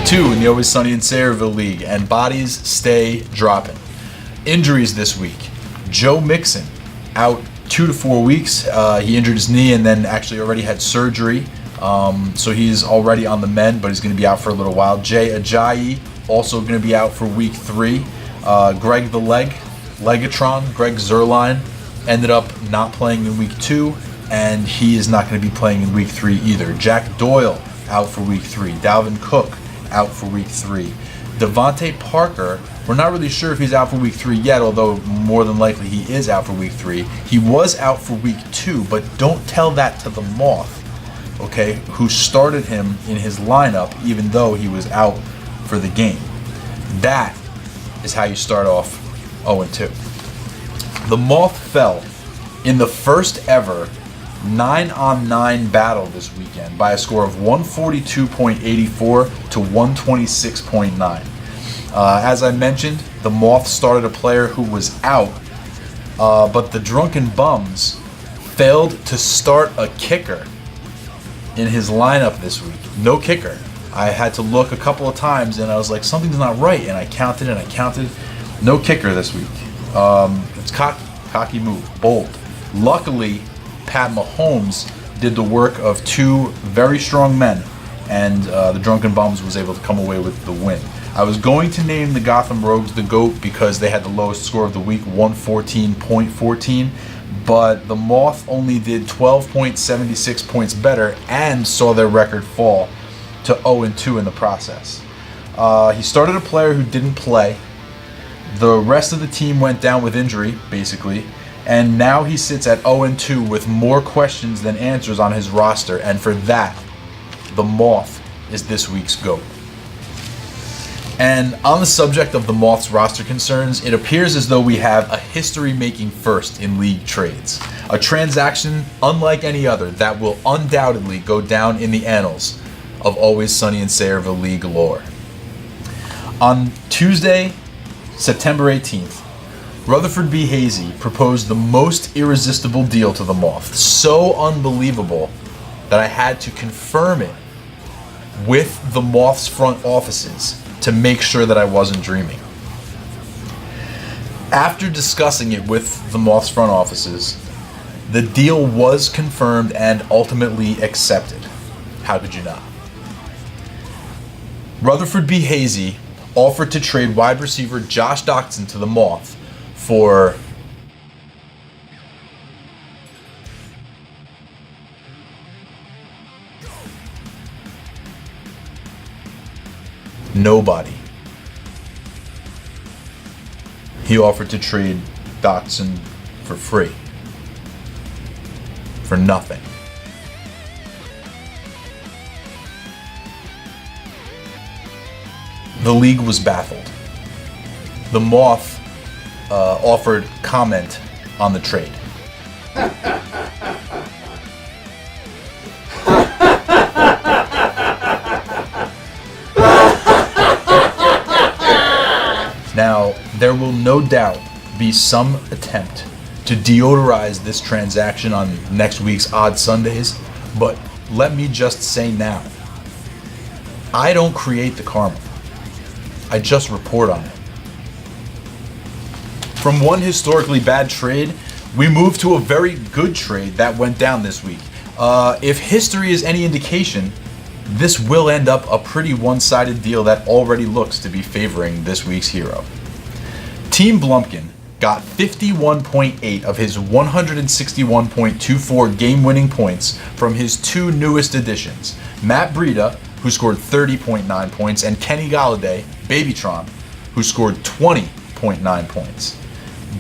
2 in the Always Sunny in Sayreville League, and bodies stay dropping. Injuries this week. Joe Mixon, out 2 to 4 weeks. He injured his knee and then actually already had surgery. So he's already on the mend, but he's going to be out for a little while. Jay Ajayi, also going to be out for week 3. Greg the Legatron, Greg Zerline, ended up not playing in week 2, and he is not going to be playing in week 3 either. Jack Doyle, out for week 3. Dalvin Cook, out for week 3. Devontae Parker, we're not really sure if he's out for week 3 yet, although more than likely he is out for week 3. He was out for week 2, but don't tell that to the Moth, okay, who started him in his lineup even though he was out for the game. That is how you start off 0-2. The Moth fell in the first ever 9-on-9 battle this weekend by a score of 142.84 to 126.9. As I mentioned, the Moth started a player who was out, but the Drunken Bums failed to start a kicker in his lineup this week. No kicker. I had to look a couple of times and I was like, something's not right, and I counted and I counted. No kicker this week. It's cocky move, bold. Luckily, Pat Mahomes did the work of 2 very strong men, and the Drunken Bums was able to come away with the win. I was going to name the Gotham Rogues the GOAT because they had the lowest score of the week, 114.14, but the Moth only did 12.76 points better and saw their record fall to 0-2 in the process. He started a player who didn't play. The rest of the team went down with injury, basically, and now he sits at 0-2 with more questions than answers on his roster, and for that, the Moth is this week's GOAT. And on the subject of the Moth's roster concerns, it appears as though we have a history-making first in league trades. A transaction unlike any other that will undoubtedly go down in the annals of Always Sunny in Sayreville League lore. On Tuesday, September 18th, Rutherford B. Hazy proposed the most irresistible deal to the Moth. So unbelievable that I had to confirm it with the Moth's front offices to make sure that I wasn't dreaming. After discussing it with the Moth's front offices, the deal was confirmed and ultimately accepted. How could you not? Rutherford B. Hazy offered to trade wide receiver Josh Doctson to the Moth for nobody. He offered to trade Doctson for free. For nothing. The league was baffled. The Moth offered comment on the trade. Now, there will no doubt be some attempt to deodorize this transaction on next week's Odd Sundays, but let me just say now, I don't create the karma. I just report on it. From one historically bad trade, we move to a very good trade that went down this week. If history is any indication, this will end up a pretty one-sided deal that already looks to be favoring this week's hero. Team Blumpkin got 51.8 of his 161.24 game-winning points from his 2 newest additions, Matt Breida, who scored 30.9 points, and Kenny Galladay, Babytron, who scored 20.9 points.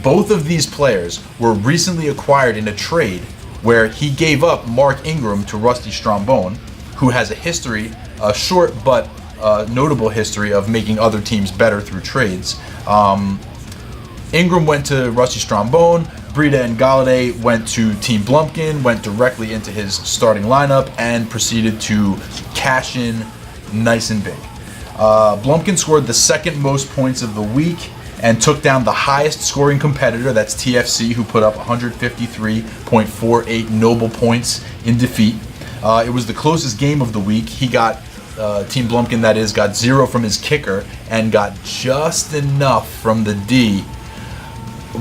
Both of these players were recently acquired in a trade where he gave up Mark Ingram to Rusty Strombone, who has a history, a short but notable history of making other teams better through trades. Ingram went to Rusty Strombone, Breida and Galladay went to Team Blumpkin, went directly into his starting lineup, and proceeded to cash in nice and big. Blumpkin scored the second most points of the week and took down the highest scoring competitor, that's TFC, who put up 153.48 noble points in defeat. It was the closest game of the week. He got Team Blumpkin that is, got 0 from his kicker and got just enough from the D,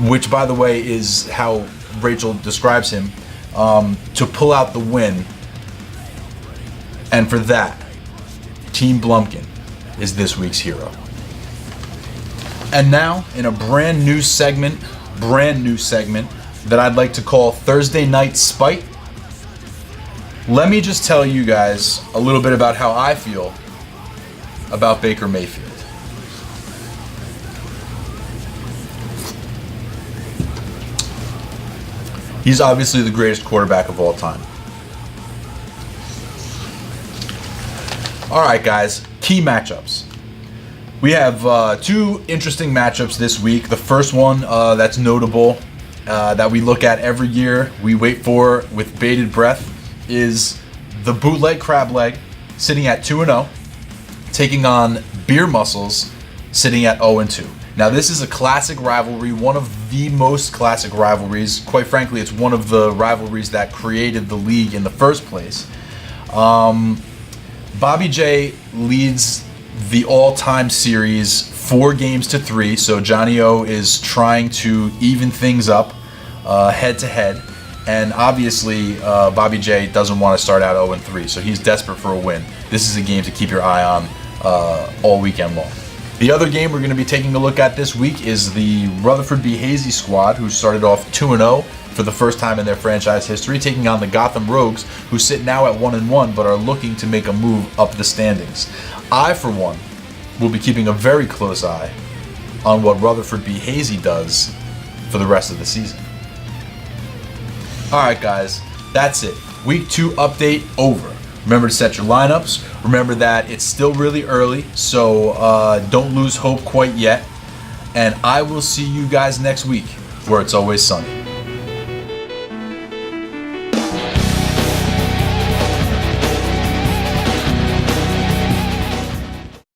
which by the way is how Rachel describes him, to pull out the win. And for that, Team Blumpkin is this week's hero. And now, in a brand new segment that I'd like to call Thursday Night Spite, let me just tell you guys a little bit about how I feel about Baker Mayfield. He's obviously the greatest quarterback of all time. All right, guys, key matchups. We have 2 interesting matchups this week. The first one that's notable, that we look at every year, we wait for with bated breath, is the bootleg crab leg sitting at 2-0, taking on beer muscles sitting at 0-2. Now, this is a classic rivalry, one of the most classic rivalries. Quite frankly, it's one of the rivalries that created the league in the first place. Bobby J leads the all-time series 4-3, so Johnny O is trying to even things up head-to-head, and obviously Bobby J doesn't want to start out 0-3, so he's desperate for a win. This is a game to keep your eye on all weekend long. The other game we're going to be taking a look at this week is the Rutherford B. Hazy squad, who started off 2-0 for the first time in their franchise history, taking on the Gotham Rogues, who sit now at 1-1 but are looking to make a move up the standings. I, for one, will be keeping a very close eye on what Rutherford B. Hazy does for the rest of the season. Alright guys, that's it. Week 2 update over. Remember to set your lineups. Remember that it's still really early, so don't lose hope quite yet. And I will see you guys next week, where it's always sunny.